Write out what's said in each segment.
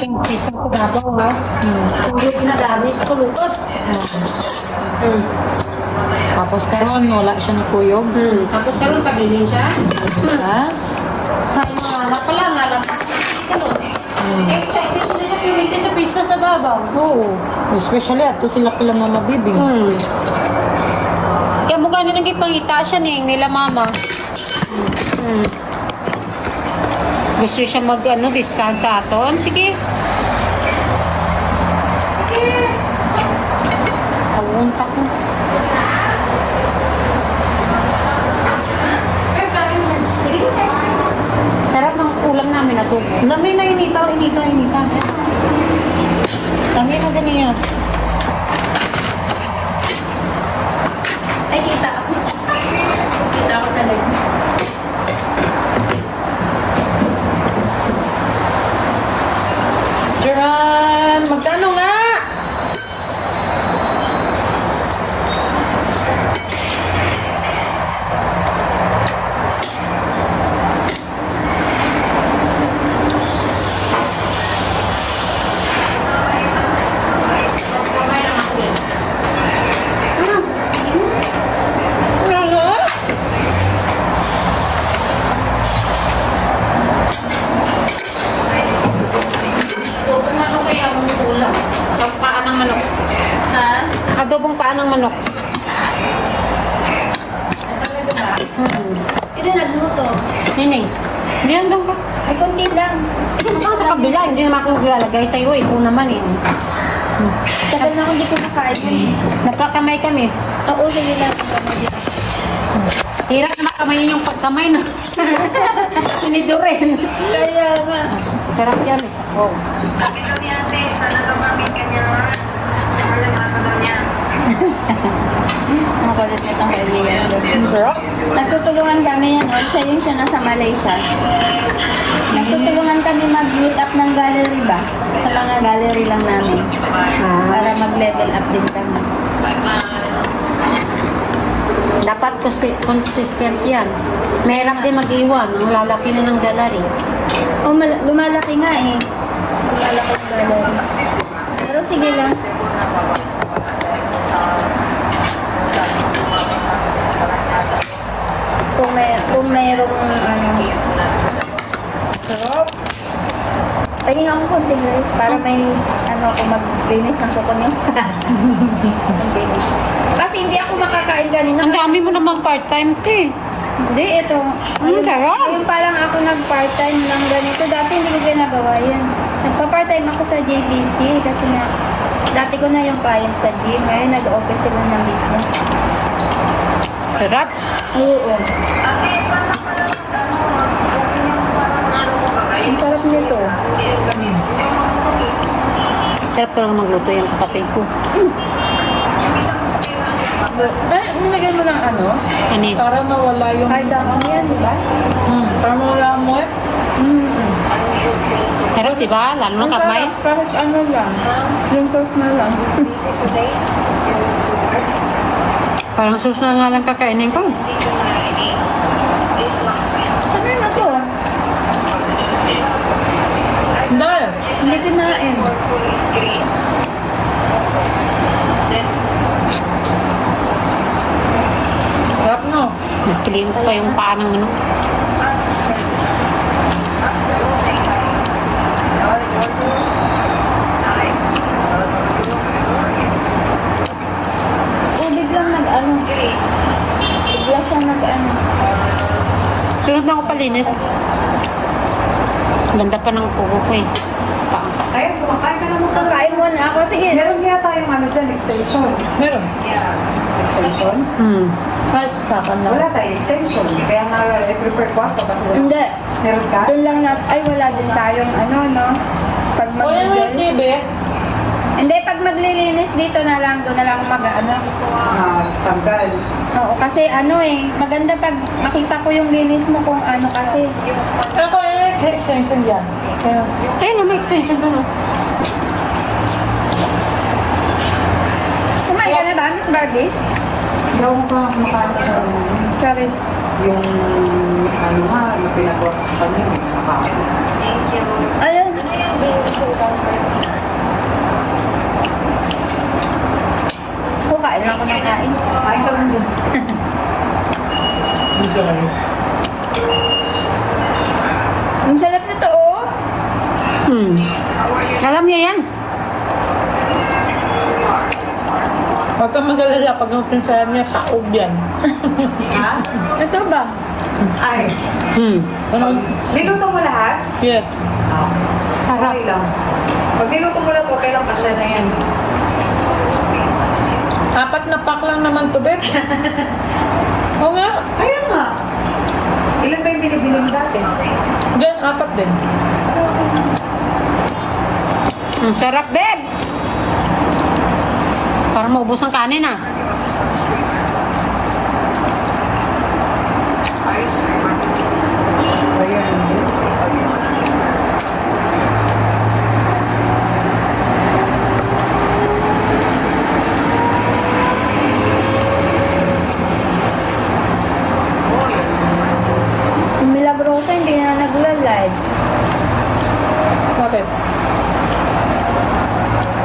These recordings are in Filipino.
malaking pista sa Davao, ha? Kung yung pinadalis ko, lukot. Tapos karon wala siya ni Kuyog. Tapos karon pagilin siya. Ha? Sa imahala pa lang, lalagpas. Excited ko na sa purity sa pista sa Davao. Oo. Especially ato sila kila Mama Bibing. Kaya mo gano'n nang ipangita siya nila mama. Gusto siya discount sa aton? Sige. Pag-unta ko. Sarap ng ulam namin na tubo. Lamay na inita. Tangi na ganiya. Ay, kita ako. Kita ako talaga. Jaran, magkano nga? Adobong paa ng manok. Sino nagluto? Nining. Hindi hanggang ka. Ay, konti lang. Ako sa kabila, hindi naman ako lalagay sa'yo eh. Kung naman eh. Tagal na ako hindi ko nakain yun. Nagkakamay kami. Oo, sige lang. Hirap na makamayin yung pagkamay, no? Sinidurin. Kaya nga. Sarap yan. Oh. Sabi kami ate, sana gumamit ka niya. Wala ka daw niya. Ang kulit nitong kaibigan. Sarap. Nagtutulungan kami yan, siya yung siya nasa Malaysia. Nagtutulungan kami mag-meet up ng gallery ba? Sa mga gallery lang namin. Para mag-level up din kami. Dapat consistent yan. Mahirap din mag-iwan. Ang lalaki na ng gallery. Oh, lumalaki nga eh. Lumalaki ang gallery. Pero sige lang. Kung mayroong Sarap. paging ako konting rice para may ako maglinis ng kuko niyo. Kasi hindi ako makakain ganina. Ang dami mo naman part-time, te. Hindi, ito. sarap. Ngayon pa lang ako nag-part-time ng ganito. Dati hindi ko ginagawa yan. Nagpa-part-time ako sa JBC kasi nga, dati ko na yung client sa gym. Ngayon nag-open sila ng business. Sarap. Oo. Ate, paano pala sa ano ko bagay? Ang sarap nito. Sarap talaga magluto yung kapatid ko. Yung isang sabi Ay, nilagay mo ng ano? Anis. Para mawala yung... Cardamom yan, di ba? Para mawala mo eh. Sarap, diba? Lalo na kamay. Kahit ano lang. Yung sauce na lang. busy today. You want to work? Parang sus na nga lang kakainin ko. Hindi ko narinig. This last week. Sabi na to. Dahil. Hindi kinain. For full screen. Sarap no. Mas piliin ko pa yung paa ng manok. O, biglang nag-ano. Bigla siya nag-ano. Sunod na ako palinis. Ganda pa ng kuko ko eh. Paa. Ayun, kumakain ka na mo. Kakain mo na ako. Sige. Meron kaya tayong ano dyan, extension. Meron. Extension? Kahit sa akin lang. Wala tayong extension. Kaya nga, i-prepare ko ako kasi wala. Hindi. Meron ka? Doon lang na, ay wala din tayong ano, no? Pag O yan yung mag-gel. TV. Hindi, pag maglilinis dito na lang, doon na lang ako mag-ano. Tanggal. Oo, kasi ano eh, maganda pag makita ko yung linis mo kung ano kasi. Ako eh, extension dyan. Kaya, Ayun na, may extension doon. Oh. Kumain ka na ba, Miss Barbie? Daw mo pa kumakain ka na Charis. yung ano nga, yung pinagawa ko sa kanila. Nakakain. Thank you. Ayun, Ano yung baby soda? Kain lang ako ng kain. Kain ka lang dyan. Ang sarap nito, oh. Alam niya yan. Huwag kang mag-alala pag ang pinsahan niya, taob yan. Ha? Ito ba? Ay. Ano? Niluto mo lahat? Yes. Okay lang. Pag niluto mo lahat, okay lang kasi na yan. 4 na pack lang naman to, Beb. Oo nga. Kaya nga. Ilan ba yung binibili mo dati? Diyan, 4 din. Ang sarap, babe. Para maubos ang kanin, ah. Ayan. Yung Milagrosa, hindi na nagla-live. Bakit?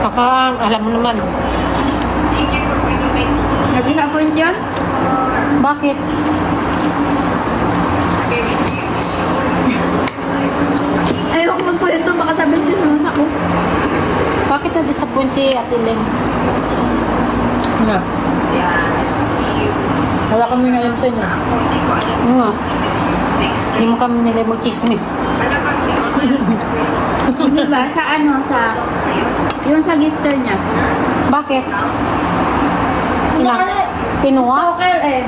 Baka, alam mo naman. Nag-disappoint yan? Bakit? Ayoko magkwento, baka sabihin din sa ko. Bakit na-disappoint si Ate Len? Nga. Wala kami alam sa inyo. Ano nga? Hindi mo kami nila mag-chismis. Di ba? Sa ano, sa... Yung sa gifter niya. Bakit? Kinuha? Stalker eh.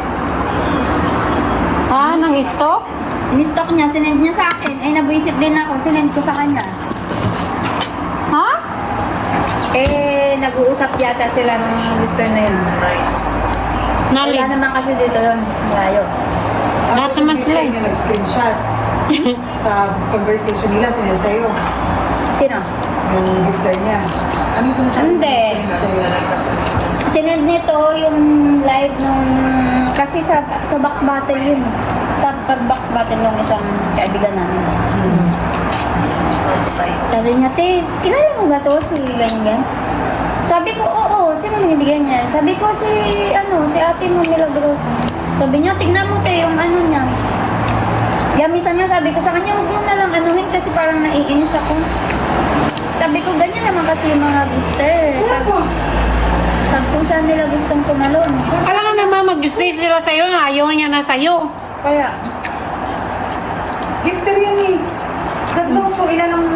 Ah, nang stock? Ni-stock niya, sinend niya sa akin. Ay, nabuisit din ako, sinend ko sa kanya. Ha? Eh, nag-uusap yata sila ng gifter na yun. Wala Nalig. naman kasi dito yun. Malayo. Lahat naman sila eh. Yung nag-screenshot sa conversation nila, sinend sa'yo. Sino? Yung gifter niya. Ano yung sinasabi? Hindi. Sinend sa'yo. Sinend nito yung live nung... Kasi sa box battle yun. Pag box battle nung isang kaibigan namin. Sabi niya, te, kilala mo ba to si ganyan? Sabi ko, oo, sino hindi ganyan? Sabi ko, si ate mo Milagrosa. Sabi niya, tignan mo te, yung ano niya. Gamisan niya, sabi ko sa kanya, huwag mo na lang anuhin kasi parang naiinis ako. Sabi ko, ganyan naman kasi yung mga gifter. Sabi kung saan nila gustong pumalon. Alam nga naman, mag-stay sila sa'yo, ayaw niya na sa'yo. Kaya, Gifter yan eh. God knows kung ilan ang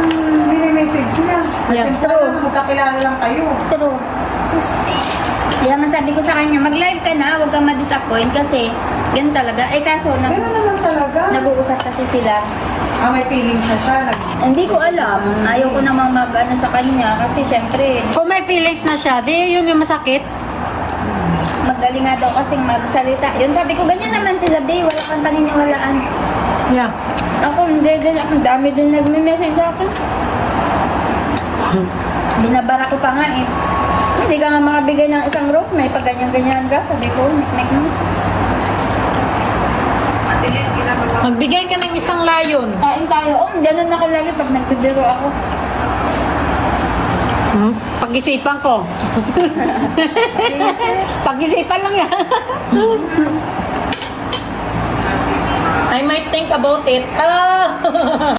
mini-message niya. At Yeah, syempre, true. magkakilala lang kayo. true. Sus. Kaya nga sabi ko sa kanya, mag-live ka na, huwag kang ma-disappoint kasi yan talaga. Eh kaso, Ganun naman talaga. nag-uusap kasi sila. May feelings na siya. Hindi ko alam. Ayaw ko namang mag-ano sa kanya kasi syempre, Kung may feelings na siya, di yun yung masakit. magaling nga daw kasing magsalita. Yun sabi ko, ganyan naman sila, Day. Wala kang paniniwalaan. Yeah. Ako, hindi din. Ang dami din nagme-message sa akin. Binabara ko pa nga eh. Hindi ka nga makabigay ng isang rose, may pag ganyan-ganyan ka. Sabi ko, nik-nik mo. Magbigay ka ng isang layon. Kain tayo. Oh, ganun ako lagi pag nagbibiro ako. Pag-isipan ko. Pag-isipan lang yan. I might think about it. Ah!